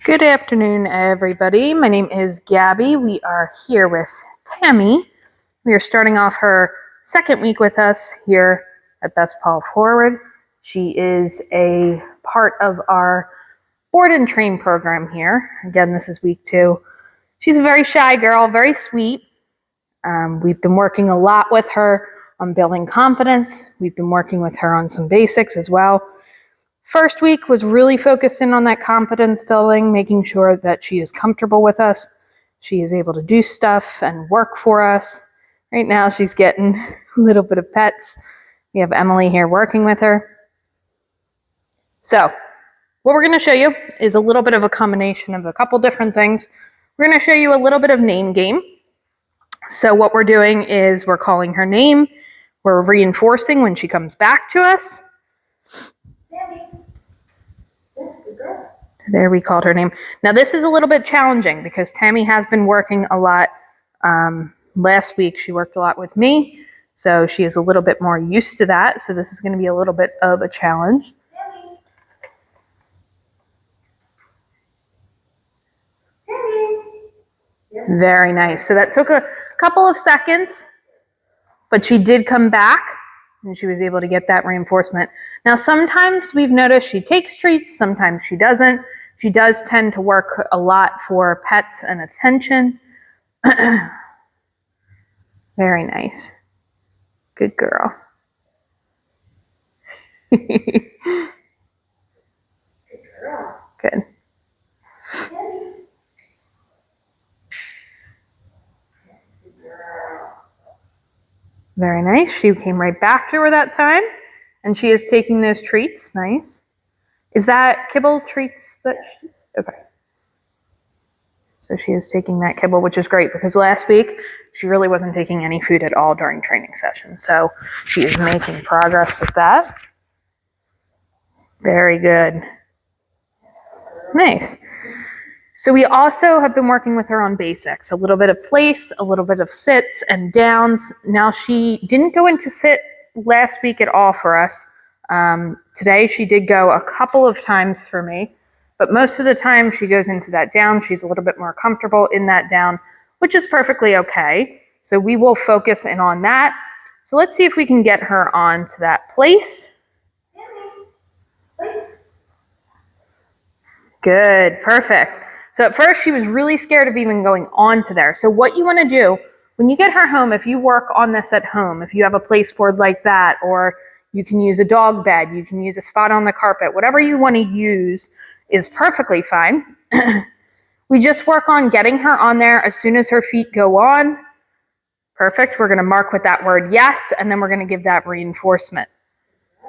Good afternoon, everybody. My name is Gabby. We are here with Tammy. We are starting off her second week with us here at Best Paw Forward. She is a part of our board and train program here. Again, this is week 2. She's a very shy girl, very sweet. We've been working a lot with her on building confidence. We've been working with her on some basics as well. First week was really focused in on that confidence building, making sure that she is comfortable with us. She is able to do stuff and work for us. Right now she's getting a little bit of pets. We have Emily here working with her. So what we're going to show you is a little bit of a combination of a couple different things. We're going to show you a little bit of name game. So what we're doing is we're calling her name. We're reinforcing when she comes back to us. There, we called her name. Now this is a little bit challenging because Tammy has been working a lot. Last week she worked a lot with me, so she is a little bit more used to that. So this is going to be a little bit of a challenge. Tammy. Tammy. Yes. Very nice. So that took a couple of seconds, but she did come back. And she was able to get that reinforcement. Now, sometimes we've noticed she takes treats, sometimes she doesn't. She does tend to work a lot for pets and attention. Very nice. Good girl. Good girl. Good. Very nice. She came right back to her that time, and she is taking those treats. Nice. Is that kibble treats? Okay. So she is taking that kibble, which is great because last week she really wasn't taking any food at all during training session. So she is making progress with that. Very good. Nice. So we also have been working with her on basics, a little bit of place, a little bit of sits and downs. Now she didn't go into sit last week at all for us. Today she did go a couple of times for me, but most of the time she goes into that down. She's a little bit more comfortable in that down, which is perfectly okay. So we will focus in on that. So let's see if we can get her on to that place. Place. Good, perfect. So at first she was really scared of even going on to there. So what you want to do when you get her home, if you work on this at home, if you have a place board like that, or you can use a dog bed, you can use a spot on the carpet, whatever you want to use is perfectly fine. We just work on getting her on there as soon as her feet go on. Perfect. We're going to mark with that word yes, and then we're going to give that reinforcement.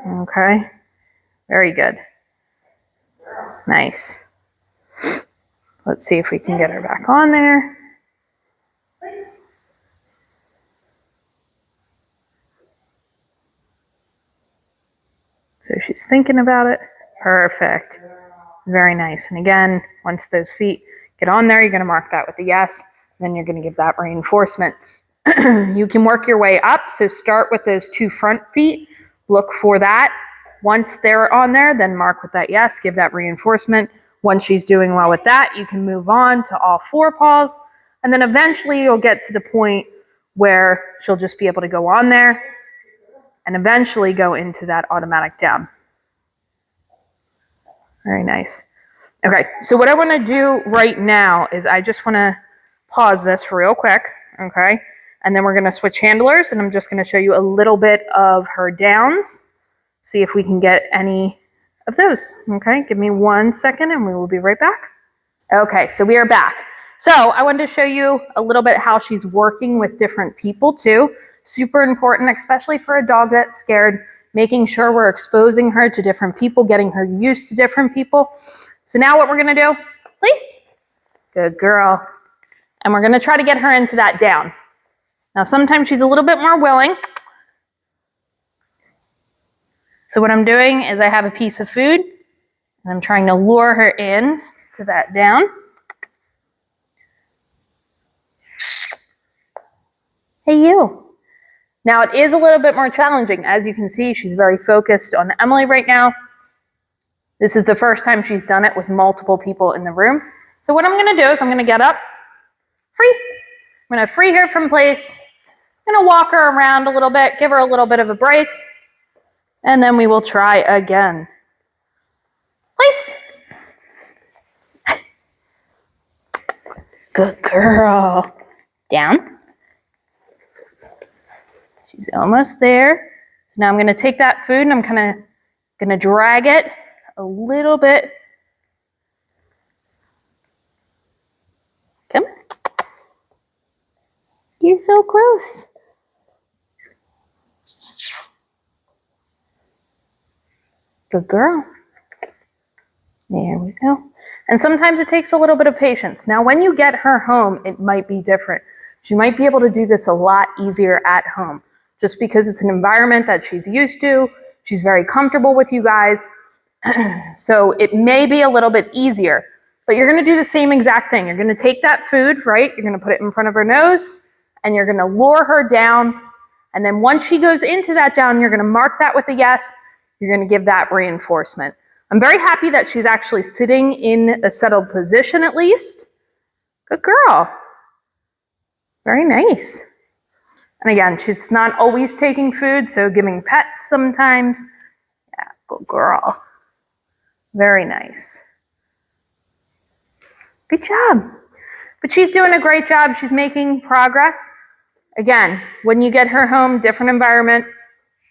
Okay. Very good. Nice. Let's see if we can get her back on there. So she's thinking about it. Perfect. Very nice. And again, once those feet get on there, you're going to mark that with a yes. Then you're going to give that reinforcement. You can work your way up. So start with those 2 front feet. Look for that. Once they're on there, then mark with that yes. Give that reinforcement. Once she's doing well with that, you can move on to all 4 paws. And then eventually you'll get to the point where she'll just be able to go on there and eventually go into that automatic down. Very nice. Okay, so what I want to do right now is I just want to pause this real quick, okay? And then we're going to switch handlers, and I'm just going to show you a little bit of her downs, see if we can get any of those. Okay, give me 1 second and we will be right back. Okay, so we are back. So I wanted to show you a little bit how she's working with different people too. Super important, especially for a dog that's scared, making sure we're exposing her to different people, getting her used to different people. So now what we're gonna do, please. Good girl. And we're gonna try to get her into that down. Now sometimes she's a little bit more willing. So what I'm doing is I have a piece of food and I'm trying to lure her in to that down. Hey, you. Now it is a little bit more challenging. As you can see, she's very focused on Emily right now. This is the first time she's done it with multiple people in the room. So what I'm gonna do is I'm gonna get up, free. I'm gonna free her from place. I'm gonna walk her around a little bit, give her a little bit of a break, and then we will try again. Place. Good girl. Down. She's almost there. So now I'm gonna take that food and I'm gonna drag it a little bit. Come. You're so close. Good girl. There we go. And sometimes it takes a little bit of patience. Now, when you get her home, it might be different. She might be able to do this a lot easier at home, just because it's an environment that she's used to. She's very comfortable with you guys. So it may be a little bit easier, but you're gonna do the same exact thing. You're gonna take that food, right? You're gonna put it in front of her nose and you're gonna lure her down. And then once she goes into that down, you're gonna mark that with a yes. You're gonna give that reinforcement. I'm very happy that she's actually sitting in a settled position at least. Good girl. Very nice. And again, she's not always taking food, so giving pets sometimes. Yeah, good girl. Very nice. Good job. But she's doing a great job. She's making progress. Again, when you get her home, different environment,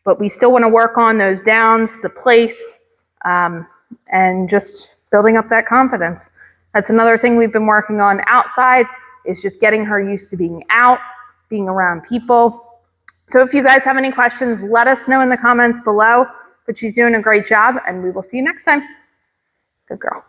but we still want to work on those downs, the place, and just building up that confidence. That's another thing we've been working on outside, is just getting her used to being out, being around people. So if you guys have any questions, let us know in the comments below. But she's doing a great job, and we will see you next time. Good girl.